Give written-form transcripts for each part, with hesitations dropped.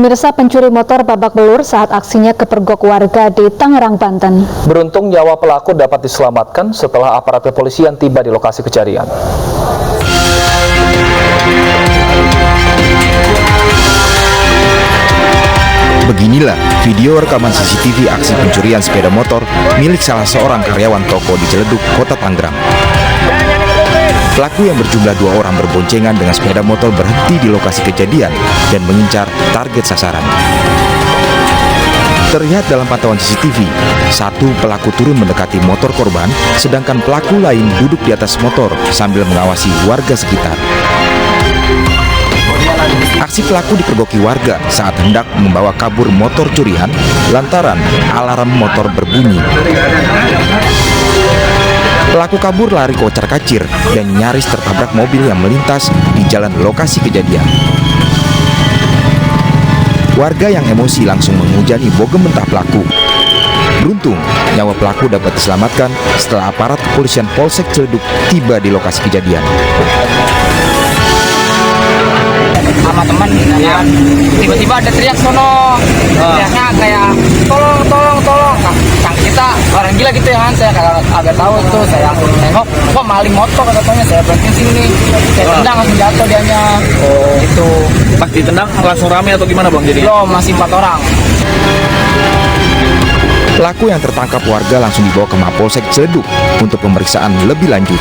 Pemirsa, pencuri motor babak belur saat aksinya kepergok warga di Tangerang, Banten. Beruntung nyawa pelaku dapat diselamatkan setelah aparat kepolisian tiba di lokasi kejadian. Beginilah video rekaman CCTV aksi pencurian sepeda motor milik salah seorang karyawan toko di Ciledug, Kota Tangerang. Pelaku yang berjumlah 2 orang berboncengan dengan sepeda motor berhenti di lokasi kejadian dan mengincar target sasaran. Terlihat dalam pantauan CCTV, satu pelaku turun mendekati motor korban, sedangkan pelaku lain duduk di atas motor sambil mengawasi warga sekitar. Aksi pelaku dipergoki warga saat hendak membawa kabur motor curian lantaran alarm motor berbunyi. Pelaku kabur lari kocar-kacir dan nyaris tertabrak mobil yang melintas di jalan lokasi kejadian. Warga yang emosi langsung menghujani bogem mentah pelaku. Beruntung, nyawa pelaku dapat diselamatkan setelah aparat kepolisian Polsek Ciledug tiba di lokasi kejadian. Sama teman kan, tiba-tiba ada teriak sono, teriaknya kayak tolong. Sang kita orang gila gitu ya kan, saya agak tahu itu, saya langsung nengok, kok maling motor katanya, saya berhenti sini, saya tendang langsung jatuh dianya. Itu pas ditendang langsung rame atau gimana bang jadi? Masih 4 orang. Pelaku yang tertangkap warga langsung dibawa ke Mapolsek Ciledug untuk pemeriksaan lebih lanjut.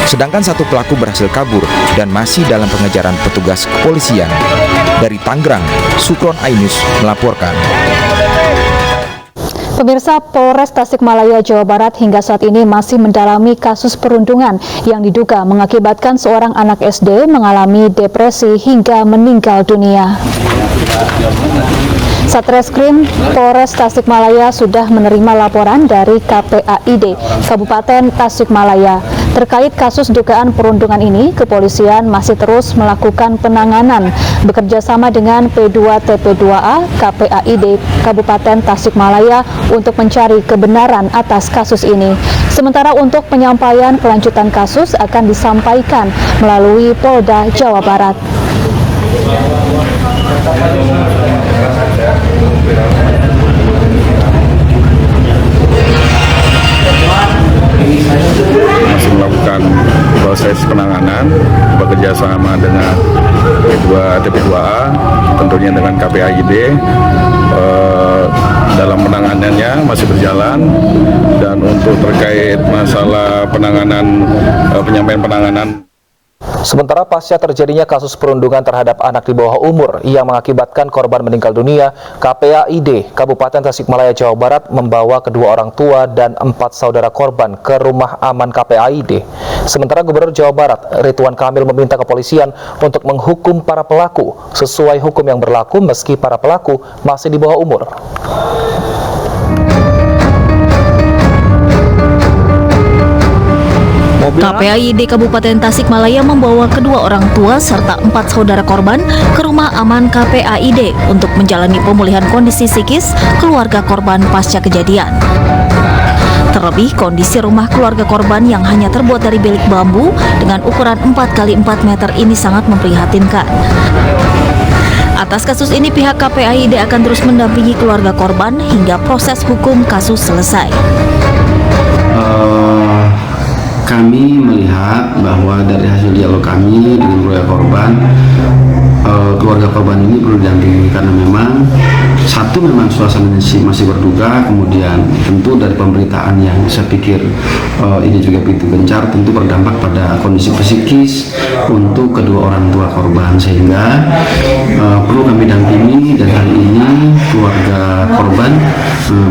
Sedangkan satu pelaku berhasil kabur dan masih dalam pengejaran petugas kepolisian. Dari Tangerang, Sukron Ainus melaporkan. Pemirsa, Polres Tasikmalaya, Jawa Barat hingga saat ini masih mendalami kasus perundungan yang diduga mengakibatkan seorang anak SD mengalami depresi hingga meninggal dunia. Satreskrim Polres Tasikmalaya sudah menerima laporan dari KPAID Kabupaten Tasikmalaya. Terkait kasus dugaan perundungan ini, kepolisian masih terus melakukan penanganan bekerja sama dengan P2TP2A KPAID Kabupaten Tasikmalaya untuk mencari kebenaran atas kasus ini. Sementara untuk penyampaian kelanjutan kasus akan disampaikan melalui Polda Jawa Barat. Masih melakukan proses penanganan bekerja sama dengan P2TP2A, tentunya dengan KPAID. Dalam penanganannya masih berjalan, dan untuk terkait masalah penanganan penyampaian penanganan. Sementara pasca terjadinya kasus perundungan terhadap anak di bawah umur yang mengakibatkan korban meninggal dunia, KPAID Kabupaten Tasikmalaya, Jawa Barat membawa kedua orang tua dan 4 saudara korban ke rumah aman KPAID. Sementara Gubernur Jawa Barat, Ridwan Kamil, meminta kepolisian untuk menghukum para pelaku sesuai hukum yang berlaku meski para pelaku masih di bawah umur. KPAID Kabupaten Tasikmalaya membawa kedua orang tua serta 4 saudara korban ke rumah aman KPAID untuk menjalani pemulihan kondisi psikis keluarga korban pasca kejadian. Terlebih, kondisi rumah keluarga korban yang hanya terbuat dari bilik bambu dengan ukuran 4x4 meter ini sangat memprihatinkan. Atas kasus ini, pihak KPAID akan terus mendampingi keluarga korban hingga proses hukum kasus selesai. Kami melihat bahwa dari hasil dialog kami dengan keluarga korban ini perlu didampingi, karena memang suasana masih berduka, kemudian tentu dari pemberitaan yang saya pikir ini juga begitu gencar, tentu berdampak pada kondisi psikis untuk kedua orang tua korban, sehingga perlu kami dampingi, dan hari ini keluarga korban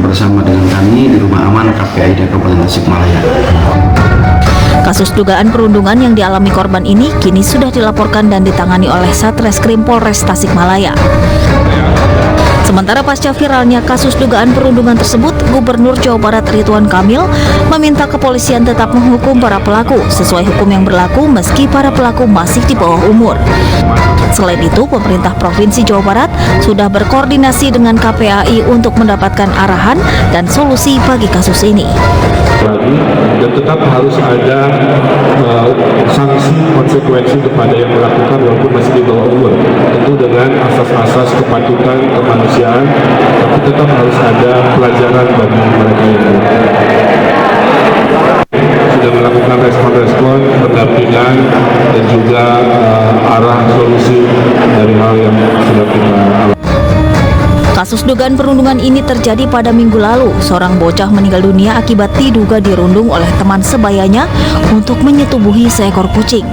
bersama dengan kami di rumah aman KPAID Kabupaten Tasikmalaya. Kasus dugaan perundungan yang dialami korban ini kini sudah dilaporkan dan ditangani oleh Satreskrim Polres Tasikmalaya. Sementara pasca viralnya kasus dugaan perundungan tersebut, Gubernur Jawa Barat Ridwan Kamil meminta kepolisian tetap menghukum para pelaku sesuai hukum yang berlaku meski para pelaku masih di bawah umur. Selain itu, pemerintah Provinsi Jawa Barat sudah berkoordinasi dengan KPAI untuk mendapatkan arahan dan solusi bagi kasus ini. dan tetap harus ada sanksi konsekuensi kepada yang melakukan walaupun masih di bawah umur, tentu dengan asas-asas kepatutan kemanusiaan, tapi tetap harus ada pelajaran bagi mereka yang melakukan. Sudah melakukan respon-respon, pendampingan, dan juga arah solusi dari hal yang sudah kita alami. Kasus dugaan perundungan ini terjadi pada minggu lalu. Seorang bocah meninggal dunia akibat diduga dirundung oleh teman sebayanya untuk menyetubuhi seekor kucing.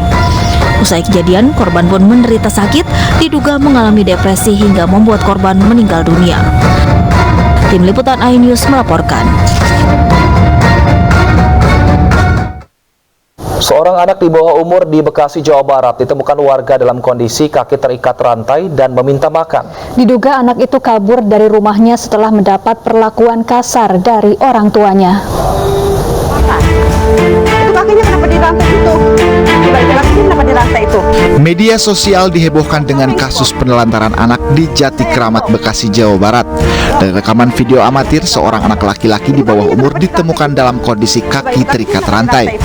Usai kejadian, korban pun menderita sakit, diduga mengalami depresi hingga membuat korban meninggal dunia. Tim Liputan iNews melaporkan. Seorang anak di bawah umur di Bekasi, Jawa Barat ditemukan warga dalam kondisi kaki terikat rantai dan meminta makan. Diduga anak itu kabur dari rumahnya setelah mendapat perlakuan kasar dari orang tuanya. Itu kakinya kenapa dirantai itu? Kenapa dirantai itu? Media sosial dihebohkan dengan kasus penelantaran anak di Jati Kramat, Bekasi, Jawa Barat. Dari rekaman video amatir, seorang anak laki-laki di bawah umur ditemukan dalam kondisi kaki terikat rantai.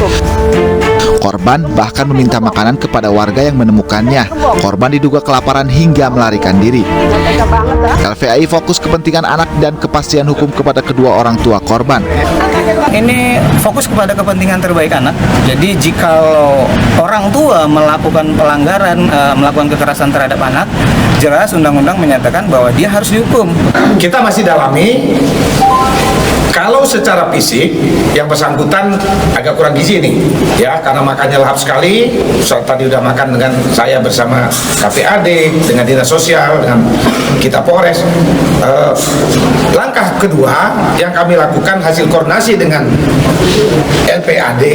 Korban bahkan meminta makanan kepada warga yang menemukannya. Korban diduga kelaparan hingga melarikan diri. LVAI fokus kepentingan anak dan kepastian hukum kepada kedua orang tua korban. Ini fokus kepada kepentingan terbaik anak. Jadi jikalau orang tua melakukan pelanggaran, melakukan kekerasan terhadap anak, jelas undang-undang menyatakan bahwa dia harus dihukum. Kita masih dalami. Kalau secara fisik yang bersangkutan agak kurang gizi nih, ya, karena makannya lahap sekali. Tadi udah makan dengan saya bersama KPAD, dengan dinas sosial, dengan kita Polres. Langkah kedua yang kami lakukan hasil koordinasi dengan LPAI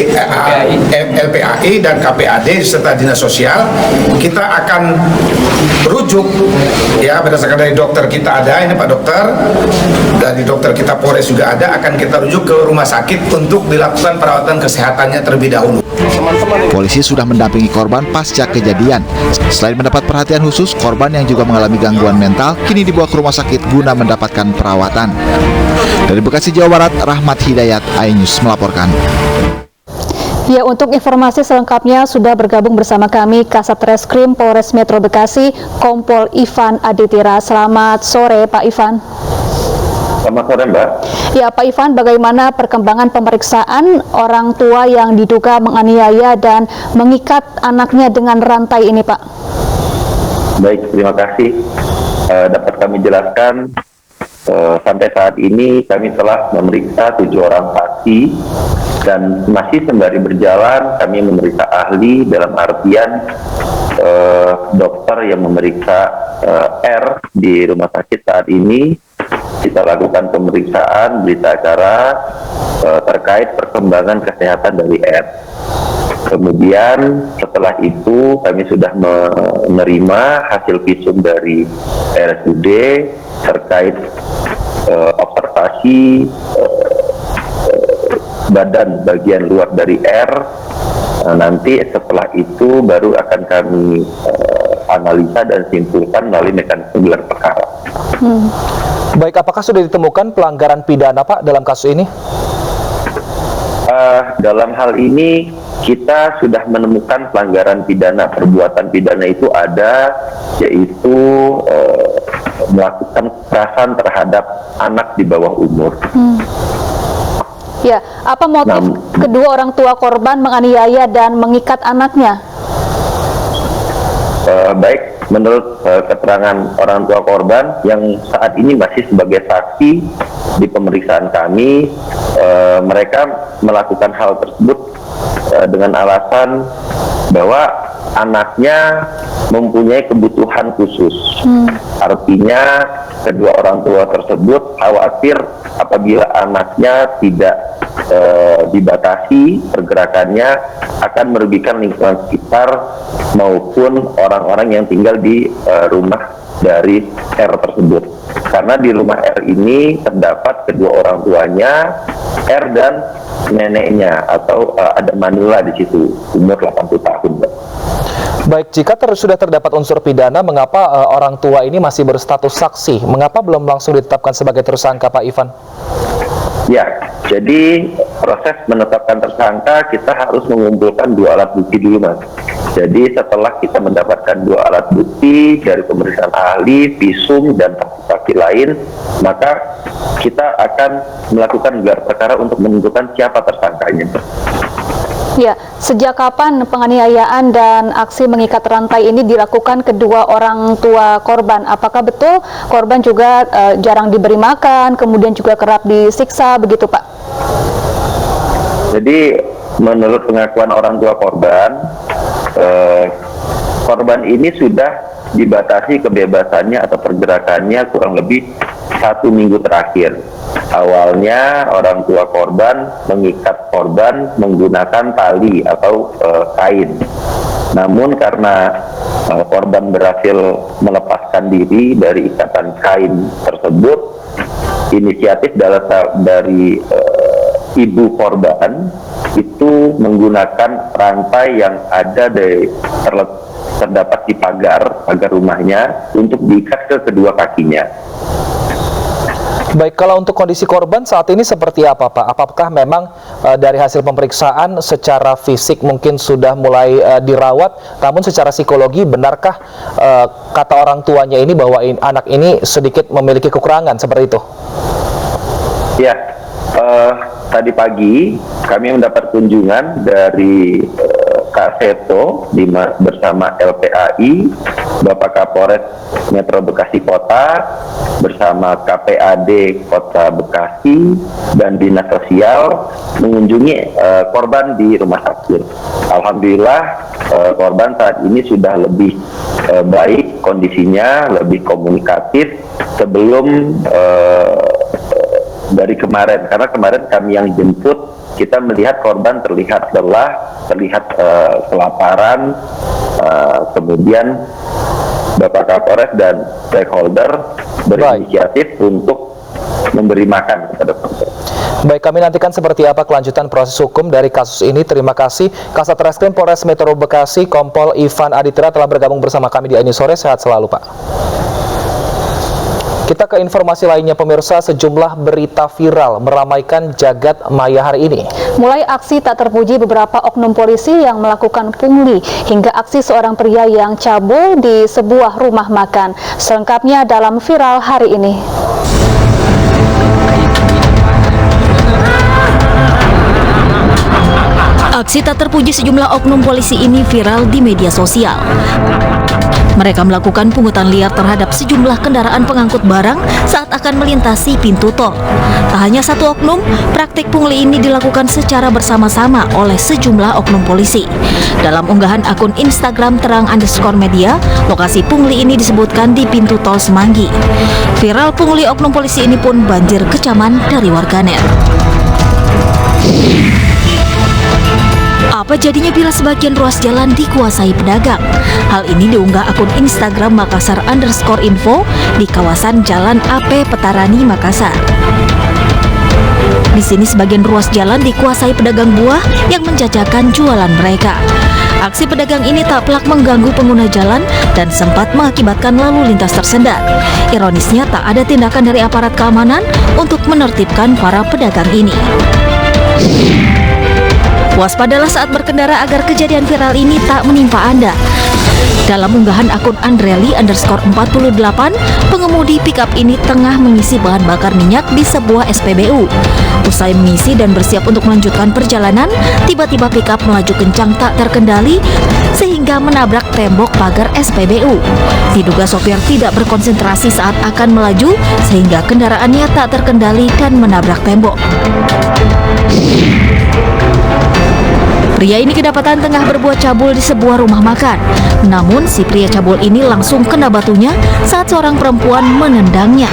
dan KPAD serta dinas sosial, kita akan rujuk, ya, berdasarkan dari dokter kita ada, ini Pak Dokter, dari dokter kita Polres juga ada, akan kita rujuk ke rumah sakit untuk dilakukan perawatan kesehatannya terlebih dahulu. Polisi sudah mendampingi korban pasca kejadian. Selain mendapat perhatian khusus, korban yang juga mengalami gangguan mental kini dibawa ke rumah sakit guna mendapatkan perawatan. Dari Bekasi, Jawa Barat, Rahmat Hidayat, iNews melaporkan. Ya, untuk informasi selengkapnya sudah bergabung bersama kami Kasat Reskrim Polres Metro Bekasi, Kompol Ivan Aditira. Selamat sore, Pak Ivan. Selamat sore, Mbak. Ya, Pak Ivan, bagaimana perkembangan pemeriksaan orang tua yang diduga menganiaya dan mengikat anaknya dengan rantai ini, Pak? Baik, terima kasih. Dapat kami jelaskan, sampai saat ini kami telah memeriksa 7 orang saksi dan masih sembari berjalan kami memeriksa ahli, dalam artian dokter yang memeriksa R di rumah sakit saat ini. Kita lakukan pemeriksaan berita acara terkait perkembangan kesehatan dari R. Kemudian setelah itu kami sudah menerima hasil visum dari RSUD terkait observasi badan bagian luar dari R. Nanti setelah itu baru akan kami analisa dan simpulkan melalui mekanisme gelar perkara. Baik, apakah sudah ditemukan pelanggaran pidana, Pak, dalam kasus ini? Dalam hal ini kita sudah menemukan pelanggaran pidana. Perbuatan pidana itu ada, yaitu melakukan kekerasan terhadap anak di bawah umur. Ya, apa motif kedua orang tua korban menganiaya dan mengikat anaknya? Baik, menurut keterangan orang tua korban yang saat ini masih sebagai saksi di pemeriksaan kami, mereka melakukan hal tersebut dengan alasan bahwa anaknya mempunyai kebutuhan khusus. Artinya kedua orang tua tersebut khawatir apabila anaknya tidak dibatasi pergerakannya akan merugikan lingkungan sekitar maupun orang-orang yang tinggal di rumah dari R tersebut. Karena di rumah R ini terdapat kedua orang tuanya, R dan neneknya, atau ada Manula di situ, umur 80 tahun. Baik, jika sudah terdapat unsur pidana, mengapa orang tua ini masih berstatus saksi? Mengapa belum langsung ditetapkan sebagai tersangka, Pak Ivan? Ya, jadi proses menetapkan tersangka kita harus mengumpulkan 2 alat bukti dulu, Mas. Jadi setelah kita mendapatkan 2 alat bukti dari pemeriksaan ahli, visum, dan saksi-saksi lain, maka kita akan melakukan gelar perkara untuk menentukan siapa tersangkanya. Ya, sejak kapan penganiayaan dan aksi mengikat rantai ini dilakukan kedua orang tua korban? Apakah betul korban juga jarang diberi makan, kemudian juga kerap disiksa, begitu Pak? Jadi menurut pengakuan orang tua korban, korban ini sudah dibatasi kebebasannya atau pergerakannya kurang lebih 1 minggu terakhir. Awalnya orang tua korban mengikat korban menggunakan tali atau kain. Namun karena korban berhasil melepaskan diri dari ikatan kain tersebut, inisiatif dari ibu korban itu menggunakan rantai yang ada terdapat di pagar rumahnya untuk diikat ke kedua kakinya. Baik, kalau untuk kondisi korban saat ini seperti apa, Pak? Apakah memang dari hasil pemeriksaan secara fisik mungkin sudah mulai dirawat, namun secara psikologi benarkah kata orang tuanya ini bahwa anak ini sedikit memiliki kekurangan seperti itu? Ya, tadi pagi kami mendapat kunjungan dari Kak Seto bersama LPAI, Bapak Kapolres Metro Bekasi Kota, bersama KPAD Kota Bekasi dan Dinas Sosial mengunjungi korban di rumah sakit. Alhamdulillah korban saat ini sudah lebih baik kondisinya, lebih komunikatif sebelum dari kemarin, karena kemarin kami yang jemput, kita melihat korban terlihat lelah, terlihat kelaparan, kemudian Bapak Kapolres dan stakeholder berinisiatif untuk memberi makan kepada korban. Baik, kami nantikan seperti apa kelanjutan proses hukum dari kasus ini. Terima kasih Kasat Reskrim Polres Metro Bekasi, Kompol Ivan Aditra telah bergabung bersama kami di Ini Sore. Sehat selalu, Pak. Kita ke informasi lainnya, pemirsa. Sejumlah berita viral meramaikan jagat maya hari ini. Mulai aksi tak terpuji beberapa oknum polisi yang melakukan pungli, hingga aksi seorang pria yang cabul di sebuah rumah makan. Selengkapnya dalam viral hari ini. Aksi tak terpuji sejumlah oknum polisi ini viral di media sosial. Mereka melakukan pungutan liar terhadap sejumlah kendaraan pengangkut barang saat akan melintasi pintu tol. Tak hanya satu oknum, praktik pungli ini dilakukan secara bersama-sama oleh sejumlah oknum polisi. Dalam unggahan akun Instagram terang_media, lokasi pungli ini disebutkan di pintu tol Semanggi. Viral pungli oknum polisi ini pun banjir kecaman dari warganet. Apa jadinya bila sebagian ruas jalan dikuasai pedagang? Hal ini diunggah akun Instagram Makassar_info di kawasan Jalan AP Petarani, Makassar. Di sini sebagian ruas jalan dikuasai pedagang buah yang menjajakan jualan mereka. Aksi pedagang ini tak pelak mengganggu pengguna jalan dan sempat mengakibatkan lalu lintas tersendat. Ironisnya tak ada tindakan dari aparat keamanan untuk menertibkan para pedagang ini. Waspadalah saat berkendara agar kejadian viral ini tak menimpa Anda. Dalam unggahan akun Andreli_48, pengemudi pickup ini tengah mengisi bahan bakar minyak di sebuah SPBU. Usai mengisi dan bersiap untuk melanjutkan perjalanan, tiba-tiba pickup melaju kencang tak terkendali sehingga menabrak tembok pagar SPBU. Diduga sopir tidak berkonsentrasi saat akan melaju sehingga kendaraannya tak terkendali dan menabrak tembok. Pria ini kedapatan tengah berbuat cabul di sebuah rumah makan. Namun si pria cabul ini langsung kena batunya saat seorang perempuan menendangnya.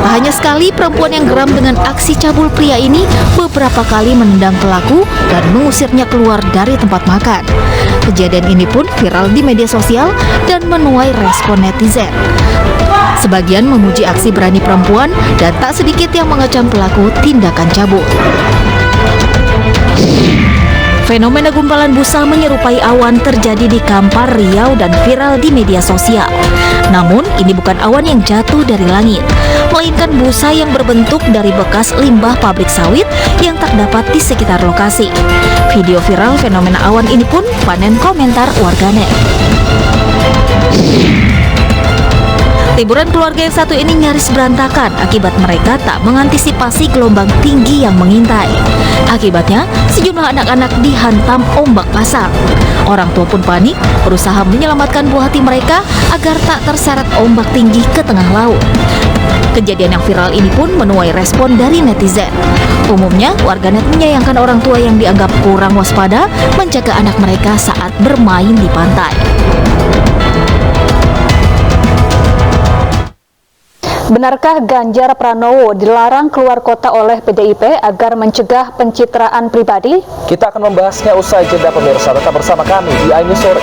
Tak hanya sekali, perempuan yang geram dengan aksi cabul pria ini beberapa kali menendang pelaku dan mengusirnya keluar dari tempat makan. Kejadian ini pun viral di media sosial dan menuai respon netizen. Sebagian memuji aksi berani perempuan dan tak sedikit yang mengecam pelaku tindakan cabul. Fenomena gumpalan busa menyerupai awan terjadi di Kampar, Riau dan viral di media sosial. Namun, ini bukan awan yang jatuh dari langit, melainkan busa yang berbentuk dari bekas limbah pabrik sawit yang terdapat di sekitar lokasi. Video viral fenomena awan ini pun panen komentar warganet. Liburan keluarga yang satu ini nyaris berantakan akibat mereka tak mengantisipasi gelombang tinggi yang mengintai. Akibatnya, sejumlah anak-anak dihantam ombak pasang. Orang tua pun panik, berusaha menyelamatkan buah hati mereka agar tak terseret ombak tinggi ke tengah laut. Kejadian yang viral ini pun menuai respon dari netizen. Umumnya, warganet menyayangkan orang tua yang dianggap kurang waspada menjaga anak mereka saat bermain di pantai. Benarkah Ganjar Pranowo dilarang keluar kota oleh PDIP agar mencegah pencitraan pribadi? Kita akan membahasnya usai jeda pemirsa. Tetap bersama kami di iNews Sore.